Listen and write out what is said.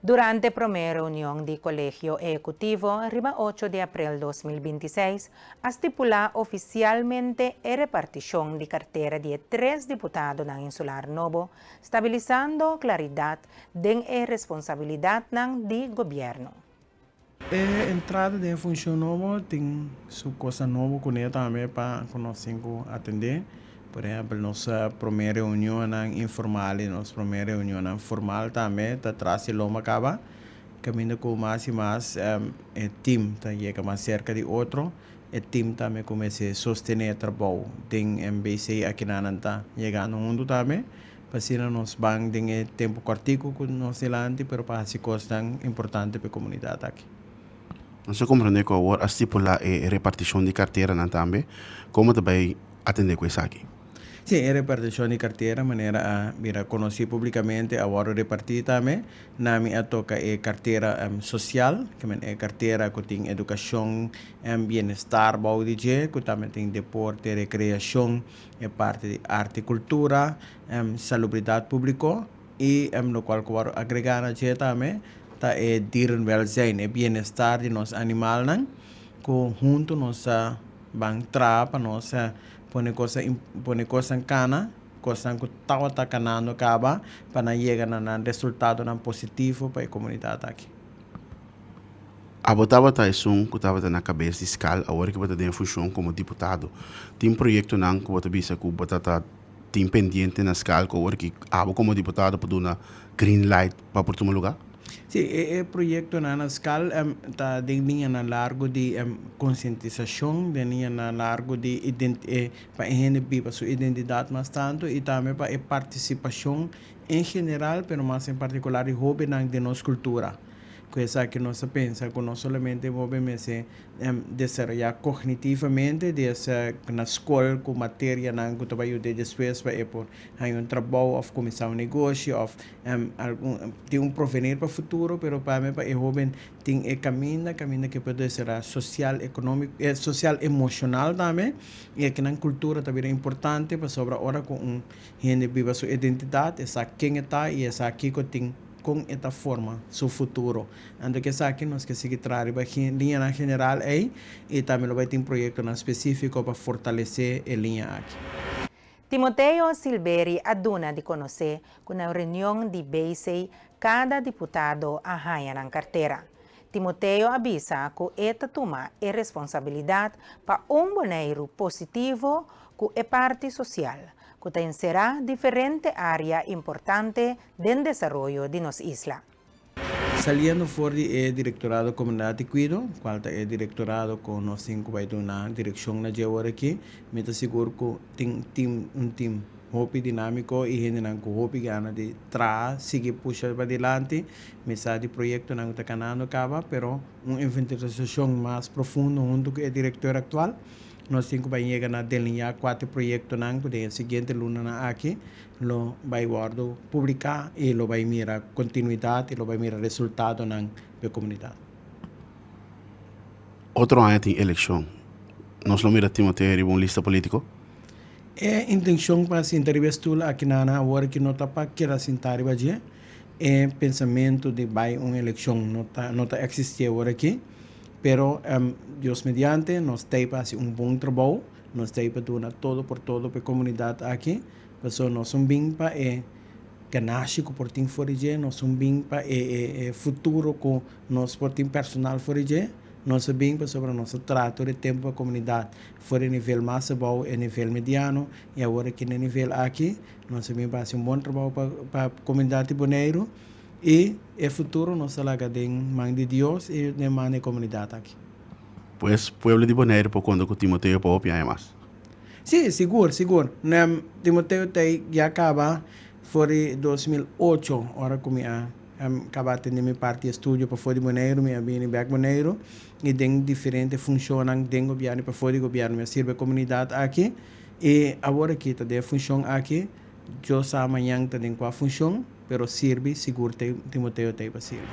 Durante primera reunión de Colegio Ejecutivo, riba 8 de abril 2026, estipula oficialmente la repartición de cartera de 3 diputados en Insular Novo, estabilizando claridad de la responsabilidad del gobierno. A entrada de função nova tem sua coisa nova com ela também para nós atender. Por exemplo, nossa primeira reunião informal e nossa primeira reunião formal também está traz de loma acaba. Caminho com mais e mais o time tá chega mais cerca de outro. O time também começa a sostener o trabalho. Tem MBC aqui na Nanta chegando no mundo também. Para nós vamos ter tempo curtico com nós delante, mas para as coisas tão importantes para a comunidade aqui. Você compreende que agora estipula a repartição de carteira também, como também atender com isso aqui? Sim, a repartição de carteira, maneira a vir a conhecer publicamente, agora repartir também, na minha toca é carteira social, que é carteira que tem educação, bem-estar, bem-estar, que também tem deporte, recreação, é parte de arte e cultura, salubridade pública, e no qual agora agregar na também, tá é dierenwelzijn, é bem-estar de nós animais, que junto nós vamos trabalhar, nós pone coisa em cana, coisa que está canando acaba, para chegar a resultado positivo para a comunidade aqui. A botava tá isso que estava na cabeça de escala, agora que você tem função como deputado, tem projeto não que você bisa que você tá tem pendiente na escala, que agora que como deputado para dar uma green light para por tomar lugar? Sim, o projeto na escala está dentro na largo de conscientização, dentro na largo de para a sua identidade mais tanto e também para a participação em geral, mas mais em particular de hobby de nossa cultura. Coisa que nós pensa que não somente vamos desarrollar cognitivamente na escola com matéria que trabalho de depois para trabalho ou começar negócio ou tem provenir para o futuro, mas para o jovem tem caminho que pode ser social, econômico, social, emocional também, e que na cultura também é importante para sobre hora com gente viva sua identidade, essa quem está e essa aqui que tem com esta forma, seu futuro. Ando que aqui nós que seguir trabalhando em linha general aí e também vai ter um projeto específico para fortalecer a linha aqui. Timoteo Silveri aduna de conhecer que na reunião de BC cada deputado arranha na carteira. Timoteo avisa que esta toma a responsabilidade para maneiro positivo com a parte social, que será diferente área importante do desenvolvimento de nossa isla. Saliendo fora do Directorado Comunidade de Cuido, qual é o directorado com nós vai dar na direção na agora aqui, me está seguro que tem um time hopi dinâmico e gente não com hopi gana de seguir puxar para adelante, me sabe de projeto não está canando acaba, pero uma inventarização mais profunda junto com o diretor atual. Nós temos que chegar na delinear 4 projetos que de seguinte luna aqui, lo vai guardo publicar e lo vai mirar continuidade e lo vai mirar resultado na comunidade. Outro ano tem eleição. Nós não miramos ter uma lista político? É intenção para se entrevistar aqui na hora que não está para que ela se entrevistar, é pensamento de vai uma eleição não está existir agora aqui. Pero Deus mediante, nós temos bom trabalho, nós temos para todo por todo para a comunidade aqui, porque nós somos bem para ganhar por ter fora de, nós somos bem para o futuro com nós por ter personal fora de, nós somos bem para sobre nosso trato de tempo para a comunidade, fora nível mais bom e nível mediano, e agora aqui no nível aqui, nós somos bem para bom trabalho para a comunidade boneiro. E o futuro nós falamos de mão de Deus e de mão da comunidade aqui. Pues, pueblo de Bonaire, por quando que Timoteo pode opinar mais? Sim, seguro. Timoteo já acaba, foi 2008, hora que eu acabei de minha parte de estúdio para fora de Bonaire, eu vim para Bonaire, e tem diferentes funções dentro do governo, para fora do governo, eu sirvo a comunidade aqui, e agora que está de função aqui, eu sei amanhã tem qual função, pero sirve seguro Timoteo tem para servir.